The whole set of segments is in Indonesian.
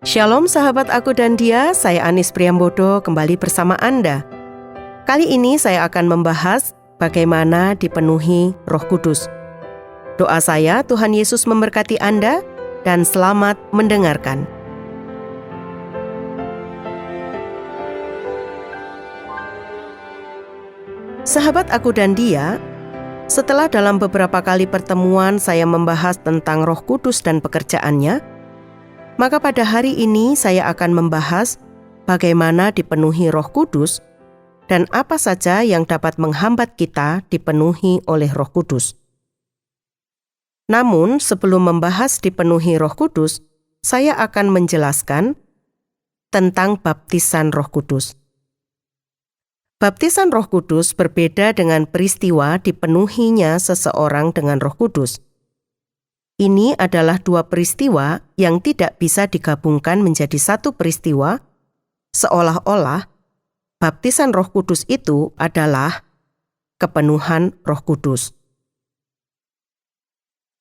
Shalom sahabat Aku dan Dia, saya Anis Priambodo kembali bersama Anda. Kali ini saya akan membahas bagaimana dipenuhi Roh Kudus. Doa saya, Tuhan Yesus memberkati Anda dan selamat mendengarkan. Sahabat Aku dan Dia, setelah dalam beberapa kali pertemuan saya membahas tentang Roh Kudus dan pekerjaannya, maka pada hari ini saya akan membahas bagaimana dipenuhi Roh Kudus dan apa saja yang dapat menghambat kita dipenuhi oleh Roh Kudus. Namun sebelum membahas dipenuhi Roh Kudus, saya akan menjelaskan tentang baptisan Roh Kudus. Baptisan Roh Kudus berbeda dengan peristiwa dipenuhinya seseorang dengan Roh Kudus. Ini adalah dua peristiwa yang tidak bisa digabungkan menjadi satu peristiwa, seolah-olah baptisan Roh Kudus itu adalah kepenuhan Roh Kudus.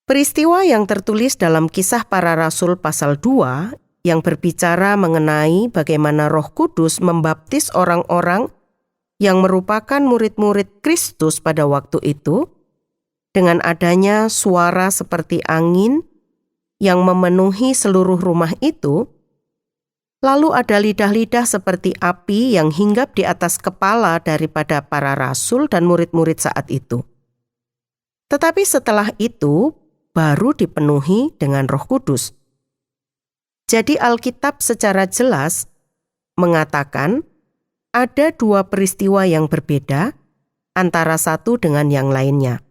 Peristiwa yang tertulis dalam Kisah Para Rasul pasal 2 yang berbicara mengenai bagaimana Roh Kudus membaptis orang-orang yang merupakan murid-murid Kristus pada waktu itu, dengan adanya suara seperti angin yang memenuhi seluruh rumah itu, lalu ada lidah-lidah seperti api yang hinggap di atas kepala daripada para rasul dan murid-murid saat itu. Tetapi setelah itu, baru dipenuhi dengan Roh Kudus. Jadi Alkitab secara jelas mengatakan ada dua peristiwa yang berbeda antara satu dengan yang lainnya.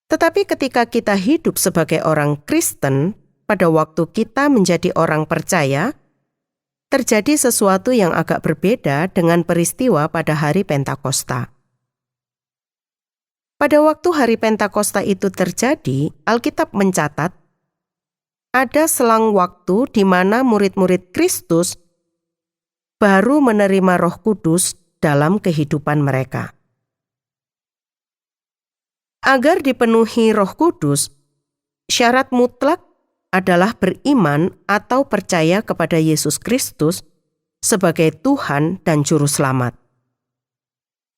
Tetapi ketika kita hidup sebagai orang Kristen, pada waktu kita menjadi orang percaya, terjadi sesuatu yang agak berbeda dengan peristiwa pada hari Pentakosta. Pada waktu hari Pentakosta itu terjadi, Alkitab mencatat, ada selang waktu di mana murid-murid Kristus baru menerima Roh Kudus dalam kehidupan mereka. Agar dipenuhi Roh Kudus, syarat mutlak adalah beriman atau percaya kepada Yesus Kristus sebagai Tuhan dan Juru Selamat.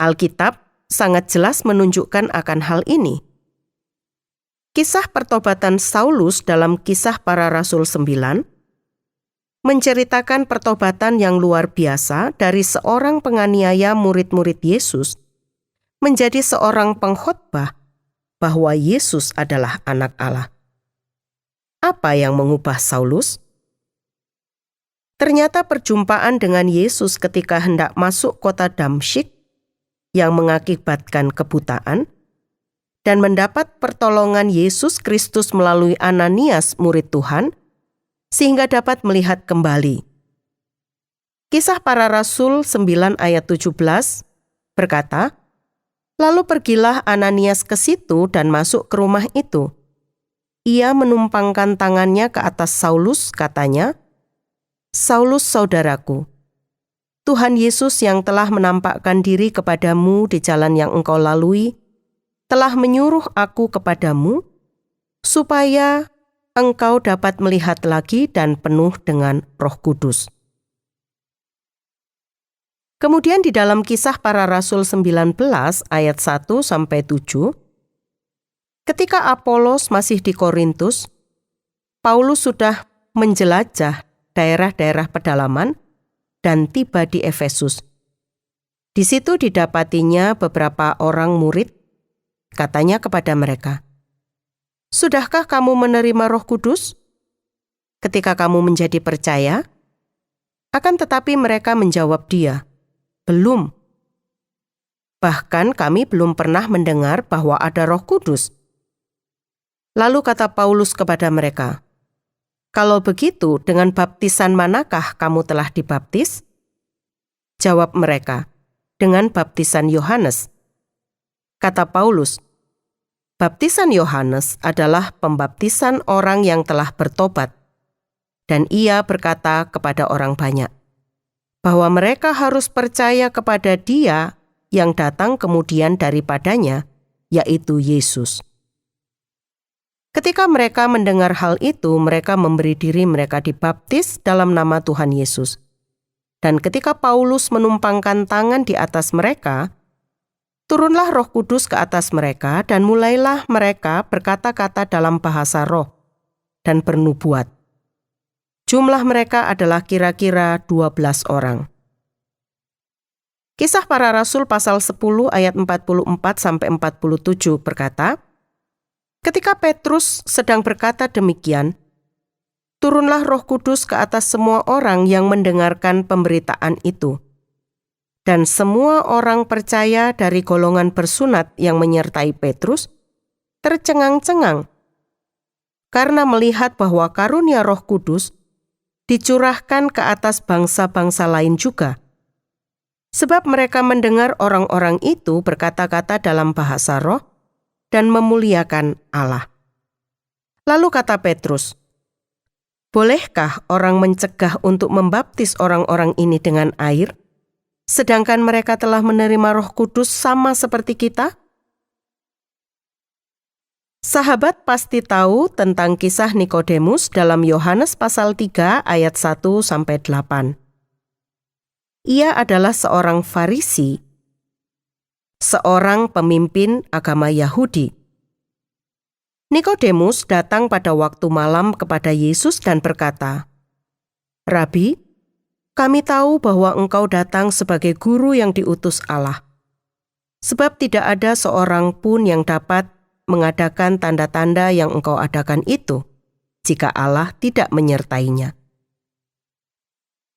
Alkitab sangat jelas menunjukkan akan hal ini. Kisah pertobatan Saulus dalam Kisah Para Rasul 9 menceritakan pertobatan yang luar biasa dari seorang penganiaya murid-murid Yesus menjadi seorang pengkhotbah bahwa Yesus adalah anak Allah. Apa yang mengubah Saulus? Ternyata perjumpaan dengan Yesus ketika hendak masuk kota Damsyik yang mengakibatkan kebutaan dan mendapat pertolongan Yesus Kristus melalui Ananias murid Tuhan sehingga dapat melihat kembali. Kisah Para Rasul 9 ayat 17 berkata, lalu pergilah Ananias ke situ dan masuk ke rumah itu. Ia menumpangkan tangannya ke atas Saulus, katanya, Saulus saudaraku, Tuhan Yesus yang telah menampakkan diri kepadamu di jalan yang engkau lalui, telah menyuruh aku kepadamu, supaya engkau dapat melihat lagi dan penuh dengan Roh Kudus. Kemudian di dalam Kisah Para Rasul 19 ayat 1-7, ketika Apolos masih di Korintus, Paulus sudah menjelajah daerah-daerah pedalaman dan tiba di Efesus. Di situ didapatinya beberapa orang murid, katanya kepada mereka, sudahkah kamu menerima Roh Kudus ketika kamu menjadi percaya? Akan tetapi mereka menjawab dia, belum. Bahkan kami belum pernah mendengar bahwa ada Roh Kudus. Lalu kata Paulus kepada mereka, kalau begitu dengan baptisan manakah kamu telah dibaptis? Jawab mereka, dengan baptisan Yohanes. Kata Paulus, baptisan Yohanes adalah pembaptisan orang yang telah bertobat. Dan ia berkata kepada orang banyak, bahwa mereka harus percaya kepada Dia yang datang kemudian daripadanya, yaitu Yesus. Ketika mereka mendengar hal itu, mereka memberi diri mereka dibaptis dalam nama Tuhan Yesus. Dan ketika Paulus menumpangkan tangan di atas mereka, turunlah Roh Kudus ke atas mereka dan mulailah mereka berkata-kata dalam bahasa roh dan bernubuat. Jumlah mereka adalah kira-kira 12 orang. Kisah Para Rasul pasal 10 ayat 44-47 berkata, ketika Petrus sedang berkata demikian, turunlah Roh Kudus ke atas semua orang yang mendengarkan pemberitaan itu. Dan semua orang percaya dari golongan bersunat yang menyertai Petrus tercengang-cengang karena melihat bahwa karunia Roh Kudus dicurahkan ke atas bangsa-bangsa lain juga. Sebab mereka mendengar orang-orang itu berkata-kata dalam bahasa roh dan memuliakan Allah. Lalu kata Petrus, bolehkah orang mencegah untuk membaptis orang-orang ini dengan air, sedangkan mereka telah menerima Roh Kudus sama seperti kita? Sahabat pasti tahu tentang kisah Nikodemus dalam Yohanes pasal 3 ayat 1-8. Ia adalah seorang Farisi, seorang pemimpin agama Yahudi. Nikodemus datang pada waktu malam kepada Yesus dan berkata, "Rabi, kami tahu bahwa engkau datang sebagai guru yang diutus Allah. Sebab tidak ada seorang pun yang dapat mengadakan tanda-tanda yang engkau adakan itu, jika Allah tidak menyertainya."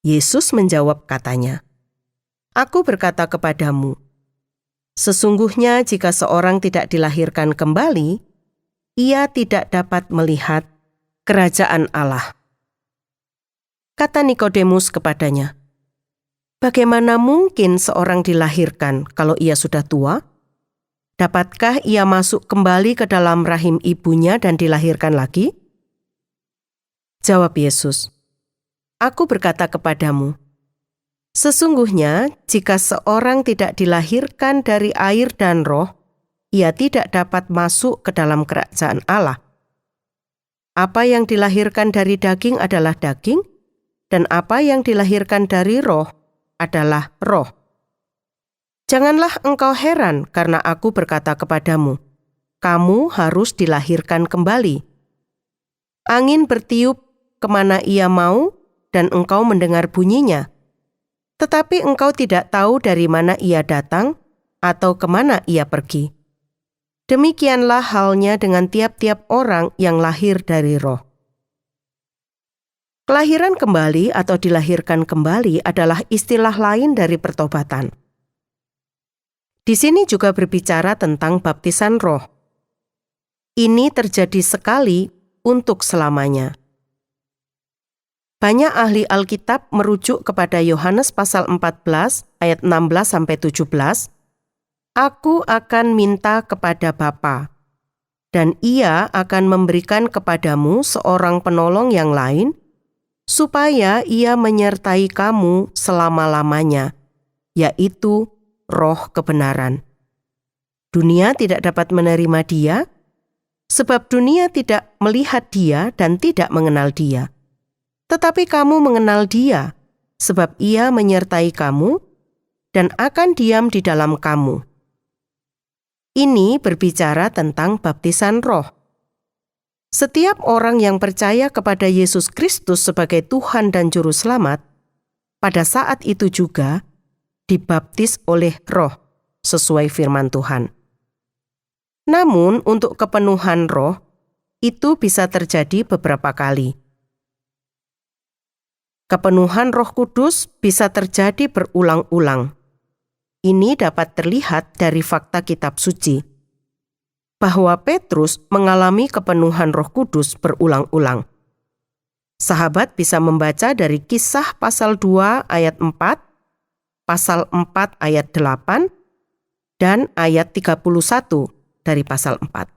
Yesus menjawab katanya, "Aku berkata kepadamu, sesungguhnya jika seorang tidak dilahirkan kembali, ia tidak dapat melihat kerajaan Allah." Kata Nikodemus kepadanya, "Bagaimana mungkin seorang dilahirkan kalau ia sudah tua? Dapatkah ia masuk kembali ke dalam rahim ibunya dan dilahirkan lagi?" Jawab Yesus, "Aku berkata kepadamu, sesungguhnya jika seorang tidak dilahirkan dari air dan roh, ia tidak dapat masuk ke dalam kerajaan Allah. Apa yang dilahirkan dari daging adalah daging, dan apa yang dilahirkan dari roh adalah roh. Janganlah engkau heran karena aku berkata kepadamu, kamu harus dilahirkan kembali. Angin bertiup kemana ia mau, dan engkau mendengar bunyinya. Tetapi engkau tidak tahu dari mana ia datang atau kemana ia pergi. Demikianlah halnya dengan tiap-tiap orang yang lahir dari roh." Kelahiran kembali atau dilahirkan kembali adalah istilah lain dari pertobatan. Di sini juga berbicara tentang baptisan roh. Ini terjadi sekali untuk selamanya. Banyak ahli Alkitab merujuk kepada Yohanes pasal 14 ayat 16-17. "Aku akan minta kepada Bapa, dan ia akan memberikan kepadamu seorang penolong yang lain, supaya ia menyertai kamu selama-lamanya, yaitu Roh kebenaran. Dunia tidak dapat menerima dia, sebab dunia tidak melihat dia dan tidak mengenal dia. Tetapi kamu mengenal dia, sebab ia menyertai kamu dan akan diam di dalam kamu." Ini berbicara tentang baptisan roh. Setiap orang yang percaya kepada Yesus Kristus sebagai Tuhan dan Juru Selamat, pada saat itu juga dibaptis oleh roh, sesuai firman Tuhan. Namun untuk kepenuhan roh, itu bisa terjadi beberapa kali. Kepenuhan Roh Kudus bisa terjadi berulang-ulang. Ini dapat terlihat dari fakta kitab suci, bahwa Petrus mengalami kepenuhan Roh Kudus berulang-ulang. Sahabat bisa membaca dari Kisah pasal 2 ayat 4, pasal 4 ayat 8, dan ayat 31 dari pasal 4.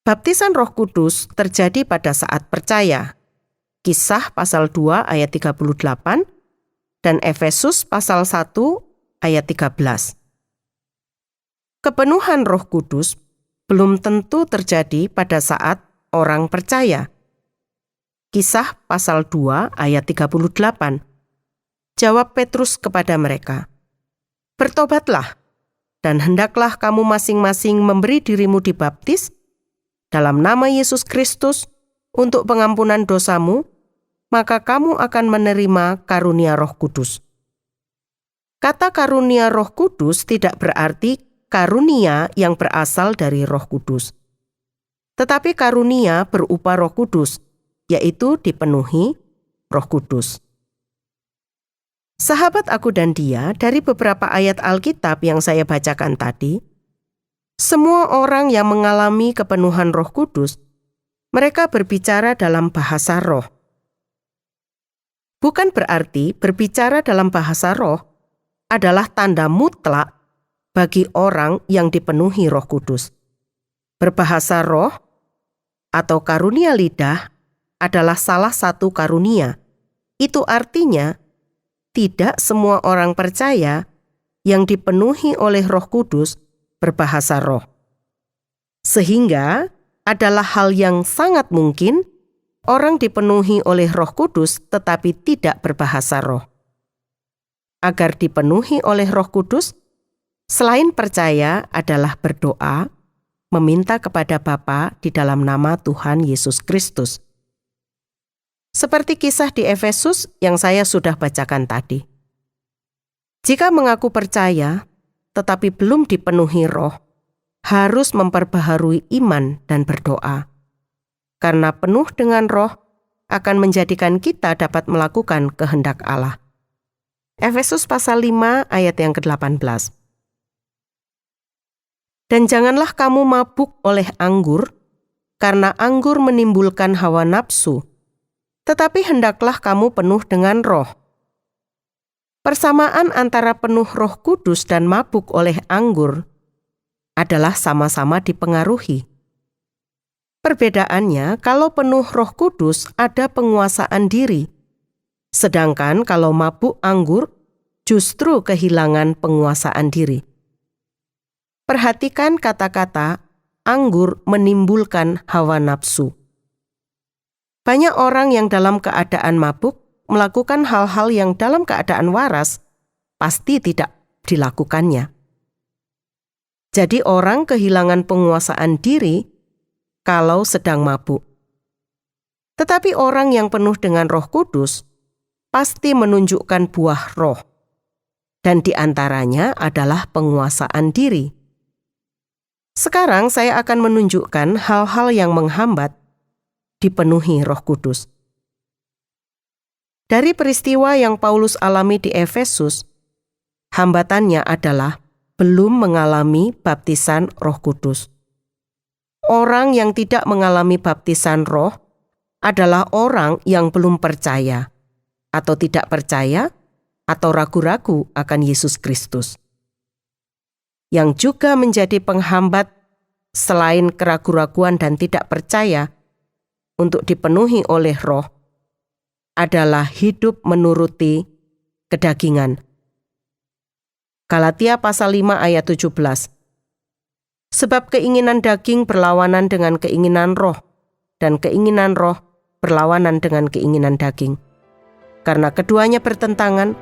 Baptisan Roh Kudus terjadi pada saat percaya. Kisah pasal 2 ayat 38 dan Efesus pasal 1 ayat 13. Kepenuhan Roh Kudus belum tentu terjadi pada saat orang percaya. Kisah pasal 2 ayat 38. Jawab Petrus kepada mereka, "Bertobatlah, dan hendaklah kamu masing-masing memberi dirimu dibaptis dalam nama Yesus Kristus untuk pengampunan dosamu, maka kamu akan menerima karunia Roh Kudus." Kata karunia Roh Kudus tidak berarti karunia yang berasal dari Roh Kudus, tetapi karunia berupa Roh Kudus, yaitu dipenuhi Roh Kudus. Sahabat aku dan dia, dari beberapa ayat Alkitab yang saya bacakan tadi, semua orang yang mengalami kepenuhan Roh Kudus, mereka berbicara dalam bahasa roh. Bukan berarti berbicara dalam bahasa roh adalah tanda mutlak bagi orang yang dipenuhi Roh Kudus. Berbahasa roh atau karunia lidah adalah salah satu karunia. Itu artinya tidak semua orang percaya yang dipenuhi oleh Roh Kudus berbahasa roh. Sehingga adalah hal yang sangat mungkin orang dipenuhi oleh Roh Kudus tetapi tidak berbahasa roh. Agar dipenuhi oleh Roh Kudus, selain percaya adalah berdoa, meminta kepada Bapa di dalam nama Tuhan Yesus Kristus. Seperti kisah di Efesus yang saya sudah bacakan tadi. Jika mengaku percaya, tetapi belum dipenuhi roh, harus memperbaharui iman dan berdoa. Karena penuh dengan roh akan menjadikan kita dapat melakukan kehendak Allah. Efesus pasal 5 ayat yang ke-18. Dan janganlah kamu mabuk oleh anggur, karena anggur menimbulkan hawa nafsu, tetapi hendaklah kamu penuh dengan roh. Persamaan antara penuh Roh Kudus dan mabuk oleh anggur adalah sama-sama dipengaruhi. Perbedaannya, kalau penuh Roh Kudus ada penguasaan diri, sedangkan kalau mabuk anggur justru kehilangan penguasaan diri. Perhatikan kata-kata anggur menimbulkan hawa nafsu. Banyak orang yang dalam keadaan mabuk melakukan hal-hal yang dalam keadaan waras pasti tidak dilakukannya. Jadi orang kehilangan penguasaan diri kalau sedang mabuk. Tetapi orang yang penuh dengan Roh Kudus pasti menunjukkan buah roh, dan di antaranya adalah penguasaan diri. Sekarang saya akan menunjukkan hal-hal yang menghambat dipenuhi Roh Kudus. Dari peristiwa yang Paulus alami di Efesus, hambatannya adalah belum mengalami baptisan Roh Kudus. Orang yang tidak mengalami baptisan roh adalah orang yang belum percaya, atau tidak percaya, atau ragu-ragu akan Yesus Kristus. Yang juga menjadi penghambat selain keraguan-raguan dan tidak percaya untuk dipenuhi oleh roh adalah hidup menuruti kedagingan. Galatia pasal 5 ayat 17. Sebab keinginan daging berlawanan dengan keinginan roh, dan keinginan roh berlawanan dengan keinginan daging. Karena keduanya bertentangan,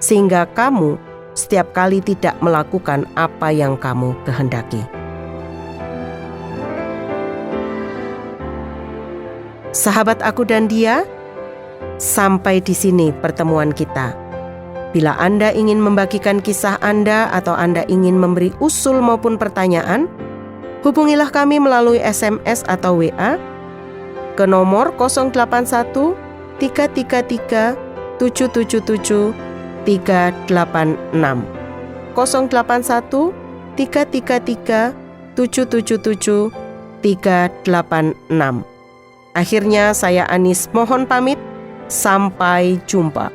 sehingga kamu setiap kali tidak melakukan apa yang kamu kehendaki. Sahabat aku dan dia, sampai di sini pertemuan kita. Bila Anda ingin membagikan kisah Anda atau Anda ingin memberi usul maupun pertanyaan, hubungilah kami melalui SMS atau WA ke nomor 081 333 777 386. 081 333 777 386. Akhirnya saya Anis mohon pamit, sampai jumpa.